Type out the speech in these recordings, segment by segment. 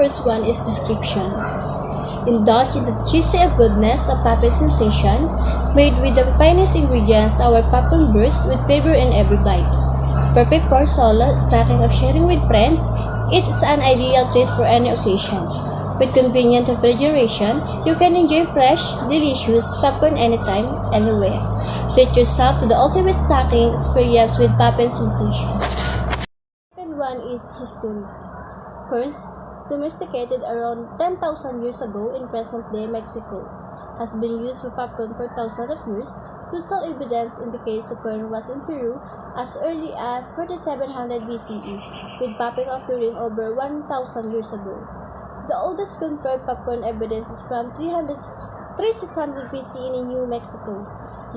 first one is description. Indulge in the juicy goodness of popcorn sensation, made with the finest ingredients. Our popcorn bursts with flavor in every bite. Perfect for solo snacking or sharing with friends, it is an ideal treat for any occasion. With convenient refrigeration, you can enjoy fresh, delicious popcorn anytime, anywhere. Treat yourself to the ultimate snacking experience with popcorn sensation. Second one is history. First, domesticated around 10,000 years ago in present-day Mexico, has been used for popcorn for thousands of years. Fossil evidence indicates the corn was in Peru as early as 4700 BCE, with popcorn occurring over 1,000 years ago. The oldest confirmed popcorn evidence is from 3600 BCE in New Mexico,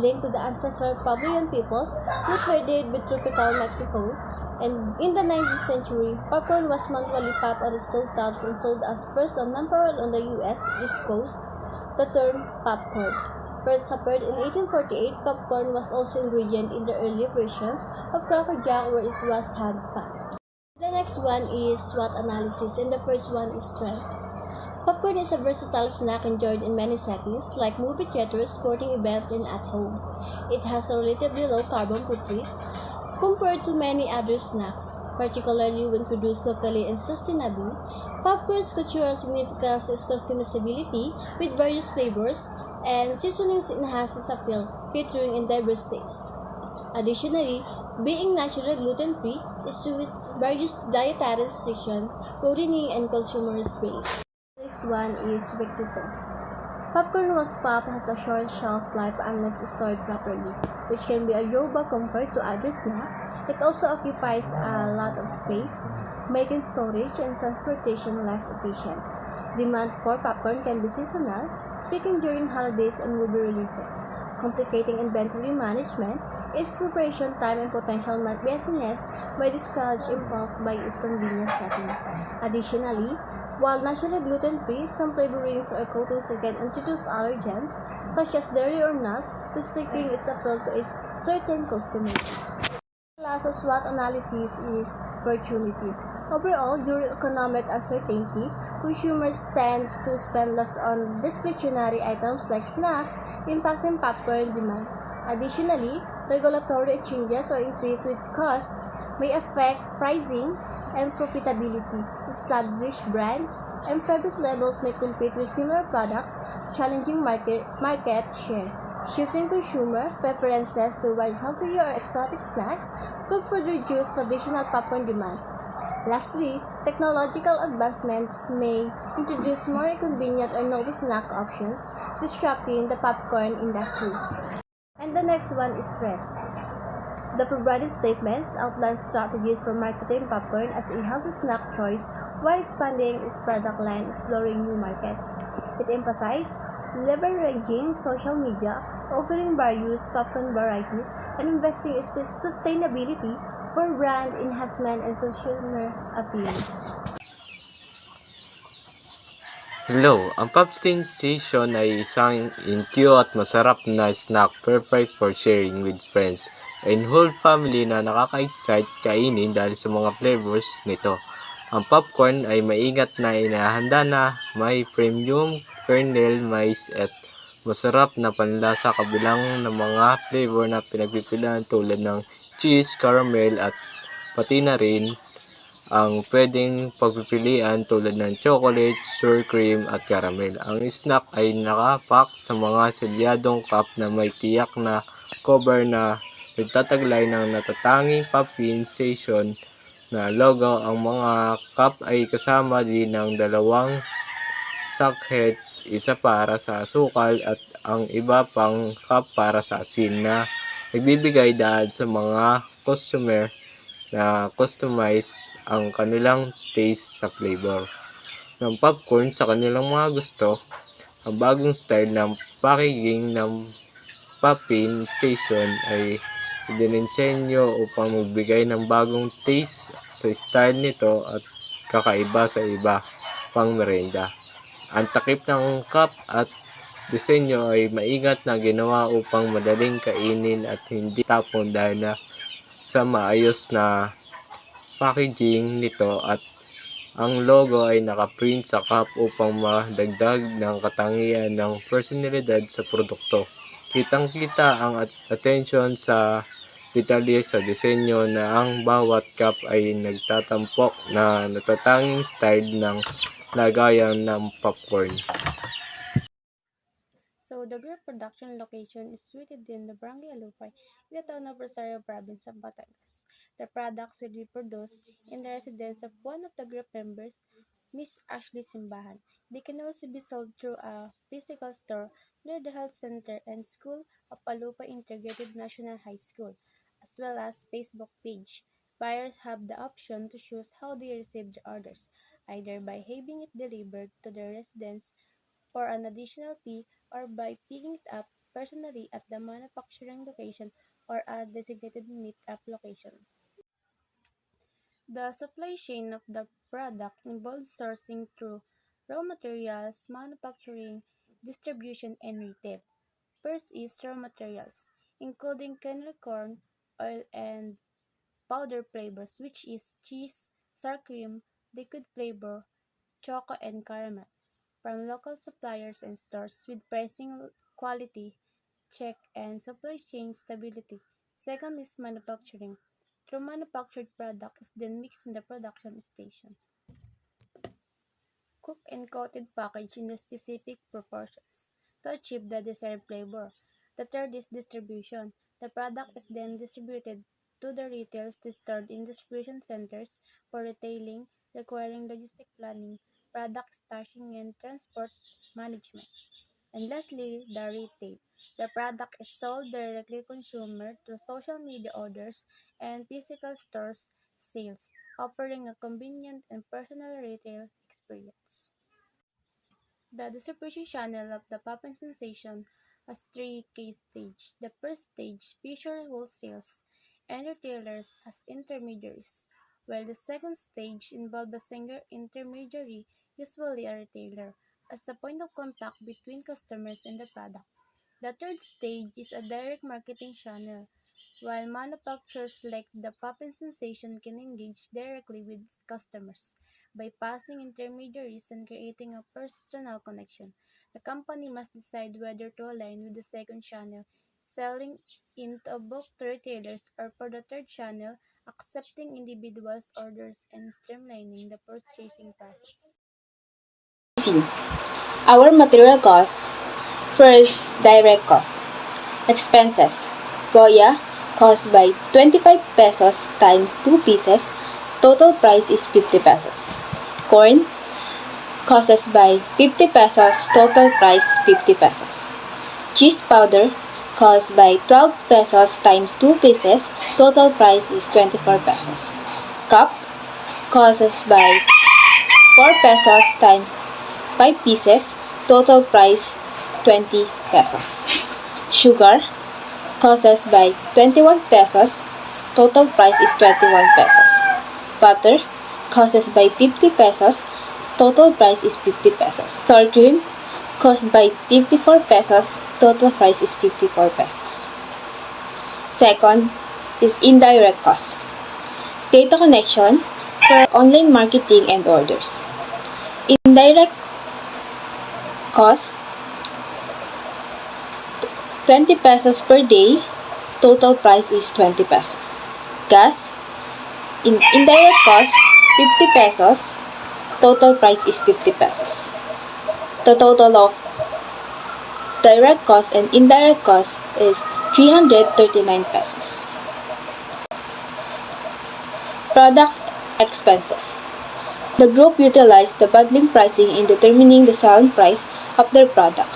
linked to the ancestral Puebloan peoples who traded with tropical Mexico. And in the 19th century, popcorn was manually popped on stove tops and sold as first on non-parallel on the U.S. East Coast. The term popcorn first appeared in 1848. Popcorn was also ingredient in the early versions of Cracker Jack, where it was hand-packed. The next one is SWOT analysis, and the first one is strength. Popcorn is a versatile snack enjoyed in many settings, like movie theaters, sporting events, and at home. It has a relatively low carbon footprint compared to many other snacks, particularly when produced locally and sustainably. Popcorn's cultural significance is customizability with various flavors, and seasonings enhance its appeal, featuring in diverse tastes. Additionally, being naturally gluten-free is with various dietary restrictions, protein and consumer space. Next one is weaknesses. Popcorn was popped has a short shelf life unless stored properly, which can be a drawback compared to other snacks. It also occupies a lot of space, making storage and transportation less efficient. Demand for popcorn can be seasonal, peaking during holidays and movie releases, complicating inventory management. Its preparation time and potential messiness may discourage impulse by its convenience settings. Additionally, while naturally gluten-free, some flavorings or coatings can introduce allergens, such as dairy or nuts, restricting its appeal to a certain customers. The last SWOT analysis is opportunities. Overall, during economic uncertainty, consumers tend to spend less on discretionary items like snacks, impacting popcorn demand. Additionally, regulatory changes or increase with costs may affect pricing and profitability. Established brands and private labels may compete with similar products, challenging market share. Shifting consumer preferences towards healthier or exotic snacks could further reduce traditional popcorn demand. Lastly, technological advancements may introduce more convenient or novel snack options, disrupting the popcorn industry. And the next one is threats. The provided statements outline strategies for marketing popcorn as a healthy snack choice while expanding its product line, exploring new markets. It emphasizes leveraging social media, offering various popcorn varieties, and investing in sustainability for brand enhancement and consumer appeal. Hello, ang Pop Sensation ay isang cute at masarap na snack perfect for sharing with friends and whole family na nakaka-excite kainin dahil sa mga flavors nito. Ang popcorn ay maingat na inahanda na may premium kernel, mais at masarap na panlasa kabilang ng mga flavor na pinagpipilian tulad ng cheese, caramel at pati na rin ang pwedeng pagpipilian tulad ng chocolate, sour cream at caramel. Ang snack ay nakapack sa mga selyadong cup na may tiyak na cover na nagtataglay ng natatanging Pop Sensation na logo. Ang mga cup ay kasama din ng dalawang sackheads, isa para sa asukal at ang iba pang cup para sa asin na nagbibigay daan sa mga customer na customize ang kanilang taste sa flavor ng popcorn sa kanilang mga gusto. Ang bagong style ng packaging ng Pop Sensation ay idinisenyo upang magbigay ng bagong taste sa style nito at kakaiba sa iba pang merenda. Ang takip ng cup at disenyo ay maingat na ginawa upang madaling kainin at hindi tapon dahil na sa maayos na packaging nito at Ang logo ay nakaprint sa cup upang madagdag ng katangian ng personalidad sa produkto. Kitang-kita ang atensyon sa detalye sa disenyo na ang bawat cup ay nagtatampok na natatanging style ng lagayan ng popcorn. So, the group production location is situated in the Barangay Alupay, in the town of Rosario Province of Batangas. The products will be produced in the residence of one of the group members, Miss Ashley Simbahan. They can also be sold through a physical store near the health center and school of Alupay Integrated National High School, as well as Facebook page. Buyers have the option to choose how they receive their orders, either by having it delivered to their residence for an additional fee or by picking it up personally at the manufacturing location or a designated meet-up location. The supply chain of the product involves sourcing through raw materials, manufacturing, distribution, and retail. First is raw materials, including kernel corn, oil, and powder flavors, which is cheese, sour cream, liquid flavor, choco, and caramel, from local suppliers and stores with pricing quality check and supply chain stability. Second is manufacturing. Through manufactured product is then mixed in the production station. Cooked and coated package in the specific proportions to achieve the desired flavor. The third is distribution. The product is then distributed to the retailers to stored in distribution centers for retailing, requiring logistic planning, product stashing, and transport management. And lastly, the retail. The product is sold directly to consumer through social media orders and physical stores sales, offering a convenient and personal retail experience. The distribution channel of the Poppin Sensation has three key stages. The first stage features wholesalers and retailers as intermediaries, while the second stage involves a single intermediary, usually a retailer, as the point of contact between customers and the product. The third stage is a direct marketing channel, while manufacturers like the Poppin Sensation can engage directly with customers by passing intermediaries and creating a personal connection. The company must decide whether to align with the second channel, selling into both retailers, or for the third channel, accepting individuals' orders and streamlining the purchasing process. C. Our material costs. First, direct costs. Expenses. Goya, cost by 25 pesos times 2 pieces. Total price is 50 pesos. Corn, costs by 50 pesos. Total price 50 pesos. Cheese powder, cost by 12 pesos times 2 pieces. Total price is 24 pesos. Cup, costs by 4 pesos times 5 pieces. Total price 20 pesos. Sugar, costs by 21 pesos. Total price is 21 pesos. Butter, costs by 50 pesos. Total price is 50 pesos. Sour cream, cost by 54 pesos. Total price is 54 pesos. Second is indirect cost. Data connection for online marketing and orders. Indirect cost 20 pesos per day. Total price is 20 pesos. Gas, indirect cost 50 pesos. Total price is 50 pesos. The total of direct cost and indirect cost is 339 pesos. Products expenses. The group utilized the bundling pricing in determining the selling price of their product.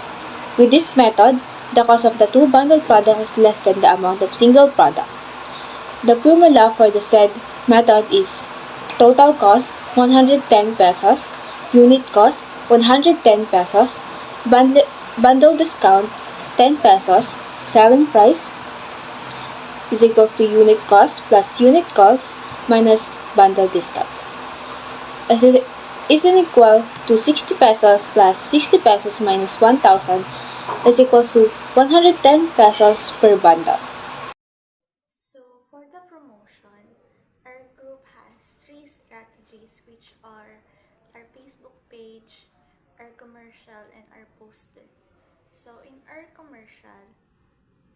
With this method, the cost of the two bundled products is less than the amount of single product. The formula for the said method is total cost 110 pesos, unit cost 110 pesos, bundle discount 10 pesos, selling price is equals to unit cost plus unit cost minus bundle discount. As it is equal to 60 pesos plus 60 pesos minus 1,000 is equals to 110 pesos per bundle. So for the promotion, our group has three strategies which are our Facebook page, our commercial, and our poster. So in our commercial,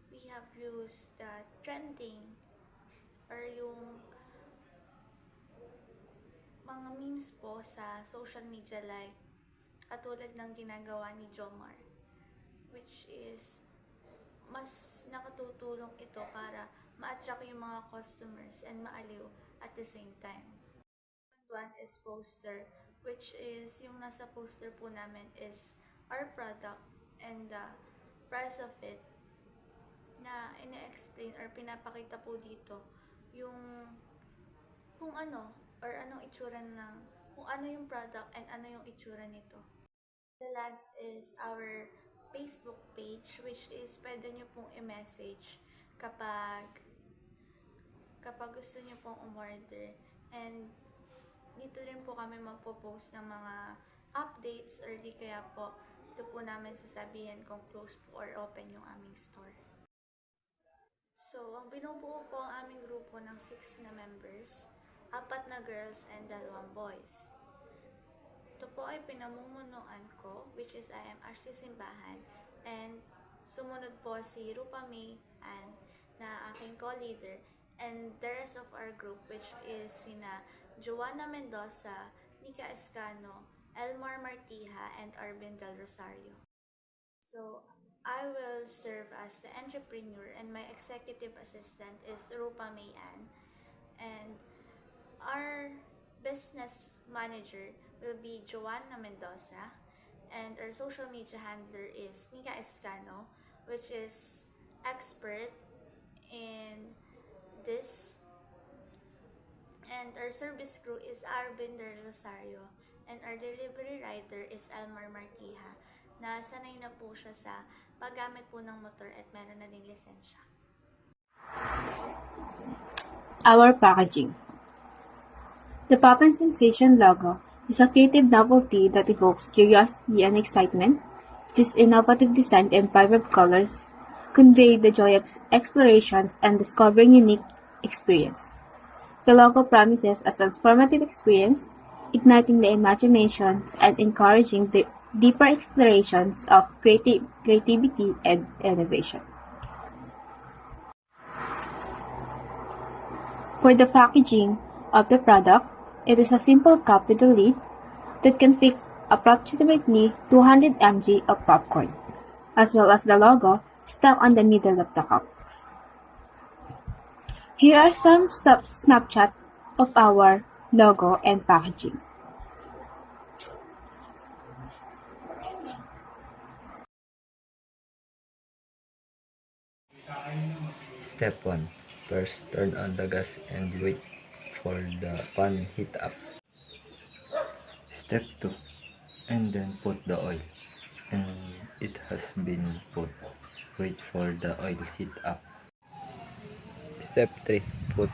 we have used the trending or yung mga memes po sa social media like katulad ng ginagawa ni Jomar, which is mas nakatutulong ito para ma-attract yung mga customers and maaliw at the same time. One is poster, which is yung nasa poster po namin is our product and the price of it na ina-explain or pinapakita po dito yung kung ano or anong itsura ng kung ano yung product and ano yung itsura nito. The last is our Facebook page, which is pwede nyo pong i-message kapag gusto nyo pong umorder. And dito rin po kami magpo-post ng mga updates or di kaya po ito po namin sasabihin kung close po or open yung aming store. So, ang binubuo po ang aming grupo ng 6 na members, 4 na girls and 2 boys. Ito po ay pinamumunuan ko, which is I am Ashley Simbahan, and sumunod po si Rupa May Ann na aking co-leader, and the rest of our group, which is sina Joanna Mendoza, Nika Escano, Elmar Martija, and Arvin Del Rosario. So, I will serve as the entrepreneur and my executive assistant is Rupa May Ann, and our business manager will be Joanna Mendoza, and our social media handler is Nika Escano, which is expert in this, and our service crew is Arvin Del Rosario, and our delivery rider is Elmar Martija, na sanay na po siya sa paggamit po ng motor at meron na ding lisensya. Our packaging. The Pop and Sensation logo is a creative novelty that evokes curiosity and excitement. Its innovative design and vibrant colors convey the joy of explorations and discovering unique experience. The logo promises a transformative experience, igniting the imaginations and encouraging the deeper explorations of creativity and innovation. For the packaging of the product, it is a simple cup with a lid that can fit approximately 200 mg of popcorn, as well as the logo stuck on the middle of the cup. Here are some snapshots of our logo and packaging. Step 1. First, turn on the gas and wait for the pan heat up. Step 2. And then put the oil. And it has been put. Wait for the oil heat up. Step 3. Put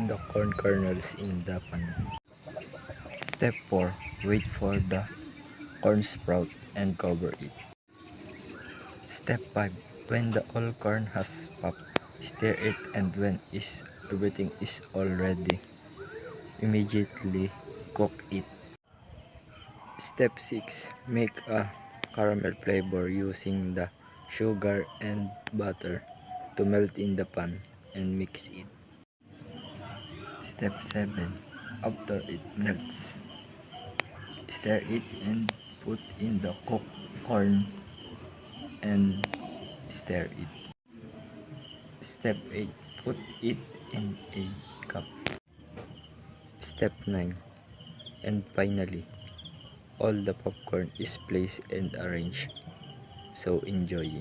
the corn kernels in the pan. Step 4. Wait for the corn sprout and cover it. Step 5. When the all corn has popped, stir it, and when everything is all ready, immediately cook it. Step 6. Make a caramel flavor using the sugar and butter to melt in the pan and mix it. Step 7. After it melts, stir it and put in the cooked corn and stir it. Step 8. Put it in a cup. Step 9. And finally, all the popcorn is placed and arranged. So enjoy.